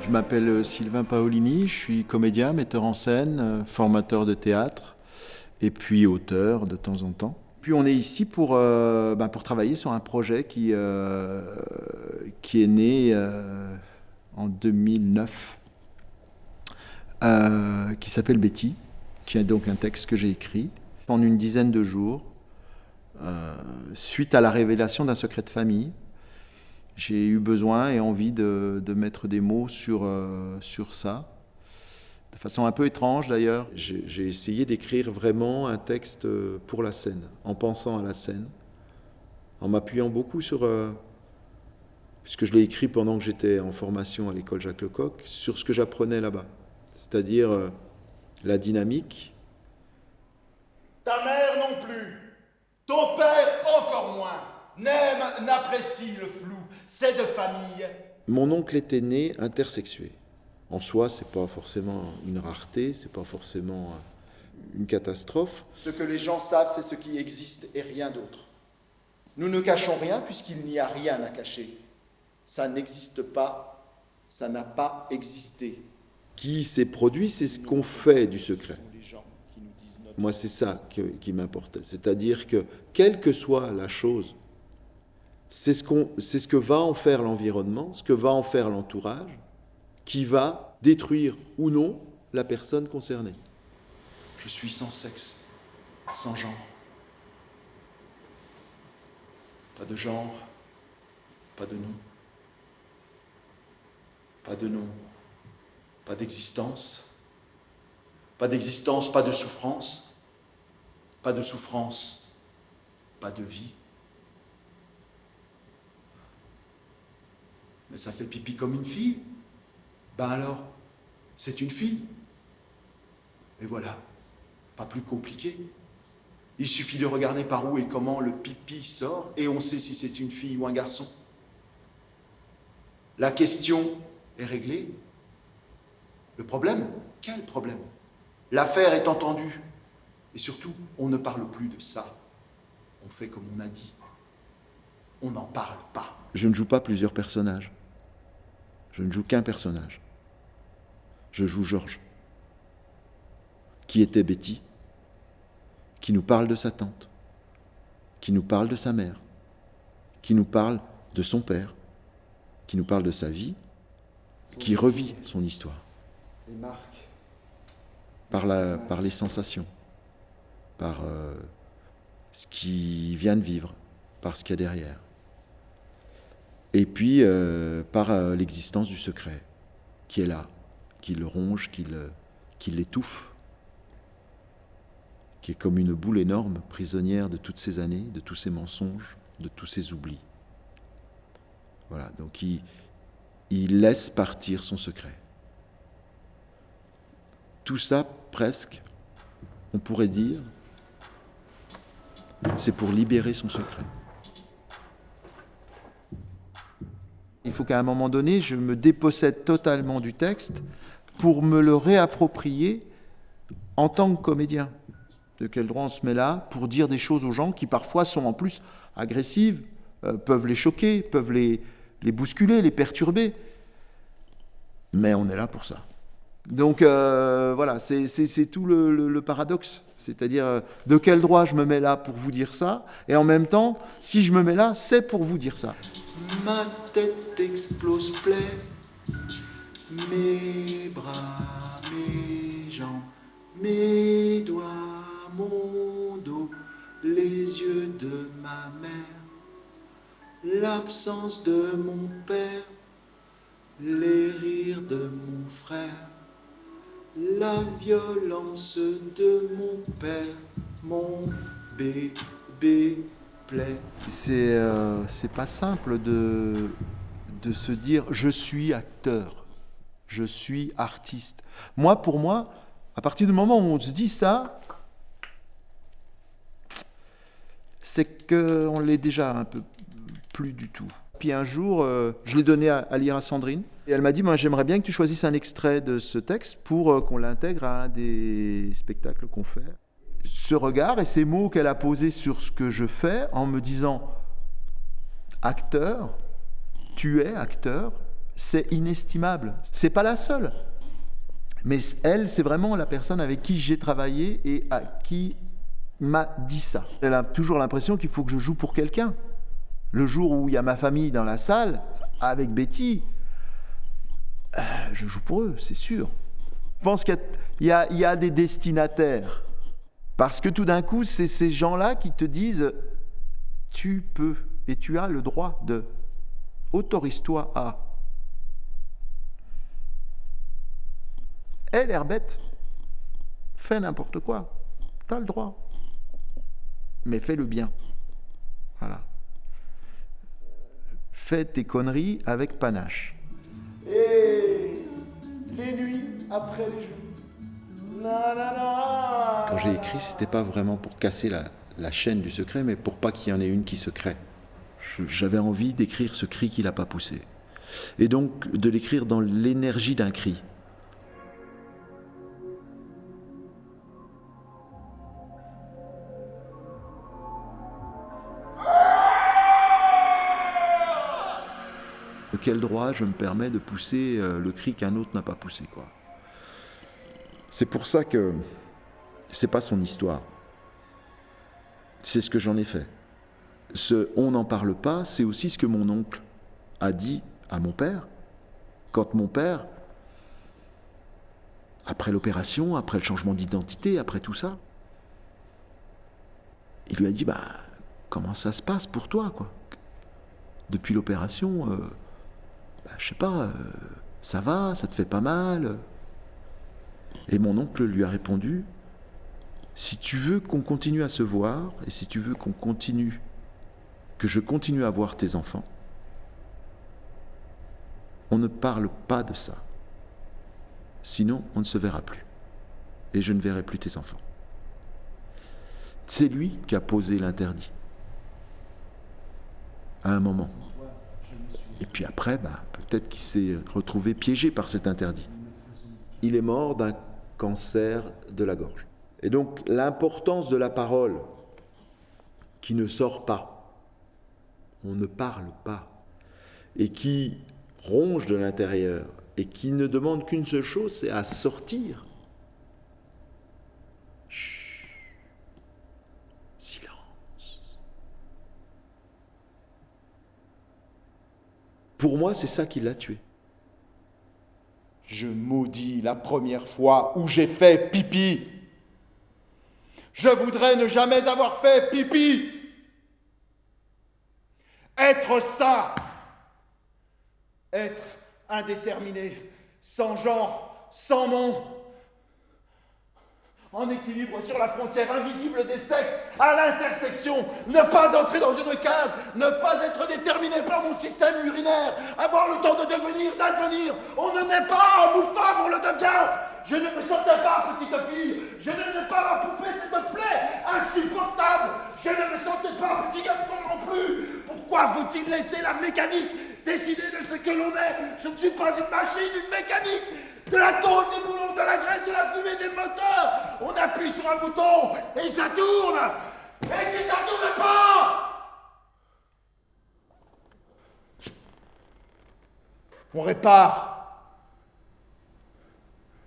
Je m'appelle Sylvain Paolini, je suis comédien, metteur en scène, formateur de théâtre et puis auteur de temps en temps. Puis on est ici pour travailler sur un projet qui est né en 2009, qui s'appelle Betty, qui est donc un texte que j'ai écrit en une dizaine de jours, suite à la révélation d'un secret de famille. J'ai eu besoin et envie de mettre des mots sur ça, de façon un peu étrange d'ailleurs. J'ai essayé d'écrire vraiment un texte pour la scène, en pensant à la scène, en m'appuyant beaucoup sur, puisque je l'ai écrit pendant que j'étais en formation à l'école Jacques Lecoq, sur ce que j'apprenais là-bas, c'est-à-dire la dynamique. Ta mère non plus, ton père encore moins, n'apprécie le flou. C'est de famille. Mon oncle était né intersexué. En soi, c'est pas forcément une rareté, c'est pas forcément une catastrophe. Ce que les gens savent, c'est ce qui existe et rien d'autre. Nous ne cachons rien puisqu'il n'y a rien à cacher. Ça n'existe pas, ça n'a pas existé. Qui s'est produit, c'est ce qu'on fait du secret. Moi, c'est ça qui m'importait. C'est-à-dire que, quelle que soit la chose, c'est ce que va en faire l'environnement, ce que va en faire l'entourage, qui va détruire ou non la personne concernée. Je suis sans sexe, sans genre. Pas de genre, pas de nom. Pas de nom, pas d'existence. Pas d'existence, pas de souffrance. Pas de souffrance, pas de vie. Mais ça fait pipi comme une fille. Ben alors, c'est une fille. Et voilà, pas plus compliqué. Il suffit de regarder par où et comment le pipi sort et on sait si c'est une fille ou un garçon. La question est réglée. Le problème, quel problème? L'affaire est entendue. Et surtout, on ne parle plus de ça. On fait comme on a dit. On n'en parle pas. Je ne joue pas plusieurs personnages. Je ne joue qu'un personnage. Je joue Georges, qui était Betty, qui nous parle de sa tante, qui nous parle de sa mère, qui nous parle de son père, qui nous parle de sa vie, qui revit son histoire. Les marques. Par les sensations, par ce qu'il vient de vivre, par ce qu'il y a derrière. Et puis par l'existence du secret, qui est là, qui le ronge, qui l'étouffe, qui est comme une boule énorme, prisonnière de toutes ces années, de tous ces mensonges, de tous ces oublis. Voilà, donc il laisse partir son secret. Tout ça, presque, on pourrait dire, c'est pour libérer son secret. Il faut qu'à un moment donné, je me dépossède totalement du texte pour me le réapproprier en tant que comédien. De quel droit on se met là pour dire des choses aux gens qui parfois sont en plus agressives, peuvent les choquer, peuvent les bousculer, les perturber. Mais on est là pour ça. Donc voilà, c'est tout le paradoxe. C'est-à-dire, de quel droit je me mets là pour vous dire ça, et en même temps, si je me mets là, c'est pour vous dire ça. Ma tête explose, plaît, mes bras, mes jambes, mes doigts, mon dos, les yeux de ma mère, l'absence de mon père, les rires de mon frère, la violence de mon père, mon bébé plaît. C'est pas simple de se dire je suis acteur, je suis artiste. Pour moi, à partir du moment où on se dit ça, c'est qu'on l'est déjà un peu plus du tout. Puis un jour, je l'ai donné à lire à Sandrine. Et elle m'a dit, j'aimerais bien que tu choisisses un extrait de ce texte pour qu'on l'intègre à un des spectacles qu'on fait. Ce regard et ces mots qu'elle a posés sur ce que je fais en me disant, acteur, tu es acteur, c'est inestimable. C'est pas la seule. Mais elle, c'est vraiment la personne avec qui j'ai travaillé et à qui m'a dit ça. Elle a toujours l'impression qu'il faut que je joue pour quelqu'un. Le jour où il y a ma famille dans la salle, avec Betty, je joue pour eux, c'est sûr. Je pense qu'il y a des destinataires. Parce que tout d'un coup, c'est ces gens-là qui te disent « tu peux et tu as le droit de, autorise-toi à ». Elle, Herbette, fais n'importe quoi, t'as le droit, mais fais-le bien. Voilà. Fais tes conneries avec panache. Et les nuits après les jours. Quand j'ai écrit, c'était pas vraiment pour casser la chaîne du secret, mais pour pas qu'il y en ait une qui se crée. J'avais envie d'écrire ce cri qu'il n'a pas poussé. Et donc de l'écrire dans l'énergie d'un cri. De quel droit je me permets de pousser le cri qu'un autre n'a pas poussé, quoi. C'est pour ça que c'est pas son histoire. C'est ce que j'en ai fait. Ce « on n'en parle pas », c'est aussi ce que mon oncle a dit à mon père, quand mon père, après l'opération, après le changement d'identité, après tout ça, il lui a dit « comment ça se passe pour toi, quoi ? Depuis l'opération, je sais pas, ça va, ça te fait pas mal ?» Et mon oncle lui a répondu « si tu veux qu'on continue à se voir, et si tu veux que je continue à voir tes enfants, on ne parle pas de ça. Sinon, on ne se verra plus. Et je ne verrai plus tes enfants. » C'est lui qui a posé l'interdit. À un moment. Et puis après, peut-être qu'il s'est retrouvé piégé par cet interdit. Il est mort d'un cancer de la gorge. Et donc, l'importance de la parole qui ne sort pas, on ne parle pas, et qui ronge de l'intérieur, et qui ne demande qu'une seule chose, c'est à sortir. Chut. Silence. Pour moi, c'est ça qui l'a tué. Je maudis la première fois où j'ai fait pipi. Je voudrais ne jamais avoir fait pipi. Être ça. Être indéterminé, sans genre, sans nom. En équilibre sur la frontière invisible des sexes, à l'intersection, ne pas entrer dans une case, ne pas être déterminé par mon système urinaire, avoir le temps de devenir, d'advenir. On ne naît pas, nous femmes, on le devient. Je ne me sentais pas petite fille, je n'aimais pas la poupée, cette plaie insupportable. Je ne me sentais pas petit garçon non plus. Pourquoi faut-il laisser la mécanique décider de ce que l'on est? Je ne suis pas une machine, une mécanique. De la tôle, des boulons, de la graisse, de la fumée, des moteurs. On appuie sur un bouton et ça tourne. Et si ça tourne pas, on répare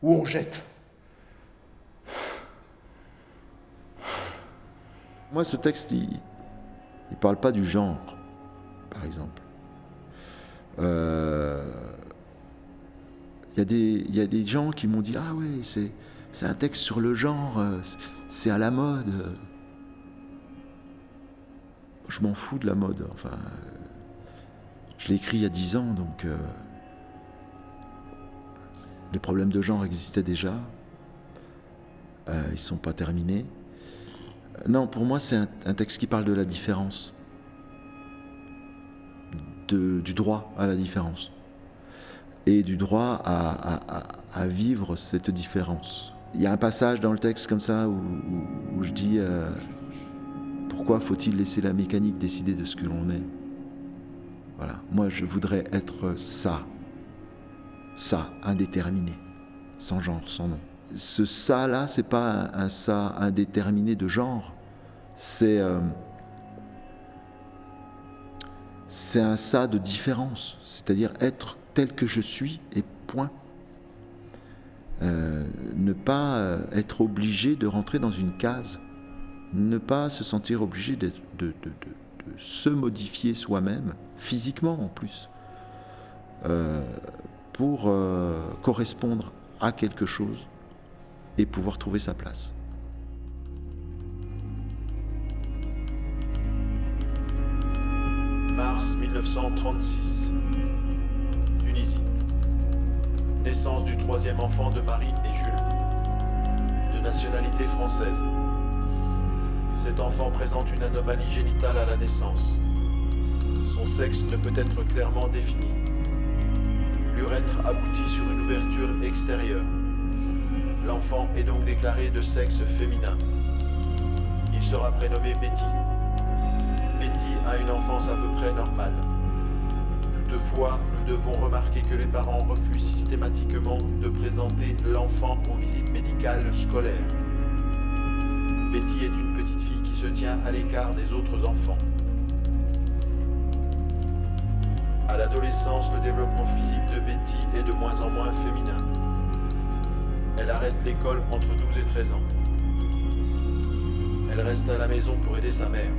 ou on jette. Moi, ce texte, il parle pas du genre, par exemple. Il y a des gens qui m'ont dit « Ah ouais, c'est un texte sur le genre, c'est à la mode. » Je m'en fous de la mode. Enfin, je l'ai écrit il y a 10 ans, donc les problèmes de genre existaient déjà. Ils ne sont pas terminés. Non, pour moi, c'est un texte qui parle de la différence. Du droit à la différence. Et du droit à vivre cette différence. Il y a un passage dans le texte comme ça où je dis pourquoi faut-il laisser la mécanique décider de ce que l'on est? Voilà. Moi, je voudrais être ça, indéterminé, sans genre, sans nom. Ce ça-là, c'est pas un ça indéterminé de genre, c'est un ça de différence, c'est-à-dire être tel que je suis et point. Ne pas être obligé de rentrer dans une case, ne pas se sentir obligé de se modifier soi-même, physiquement en plus, pour correspondre à quelque chose et pouvoir trouver sa place. Mars 1936, Tunisie. Naissance du troisième enfant de Marie et Jules, de nationalité française. Cet enfant présente une anomalie génitale à la naissance. Son sexe ne peut être clairement défini. L'urètre aboutit sur une ouverture extérieure. L'enfant est donc déclaré de sexe féminin. Il sera prénommé Betty. Betty a une enfance à peu près normale. Toutefois, nous devons remarquer que les parents refusent systématiquement de présenter l'enfant aux visites médicales scolaires. Betty est une petite fille qui se tient à l'écart des autres enfants. À l'adolescence, le développement physique de Betty est de moins en moins féminin. Elle arrête l'école entre 12 et 13 ans. Elle reste à la maison pour aider sa mère.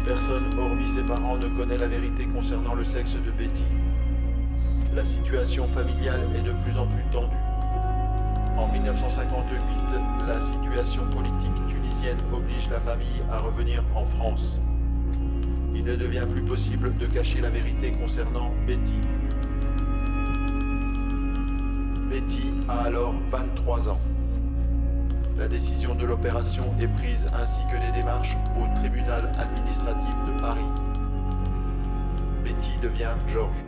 Personne, hormis ses parents, ne connaît la vérité concernant le sexe de Betty. La situation familiale est de plus en plus tendue. En 1958, la situation politique tunisienne oblige la famille à revenir en France. Il ne devient plus possible de cacher la vérité concernant Betty. Betty a alors 23 ans. La décision de l'opération est prise ainsi que les démarches au tribunal administratif de Paris. Betty devient Georges.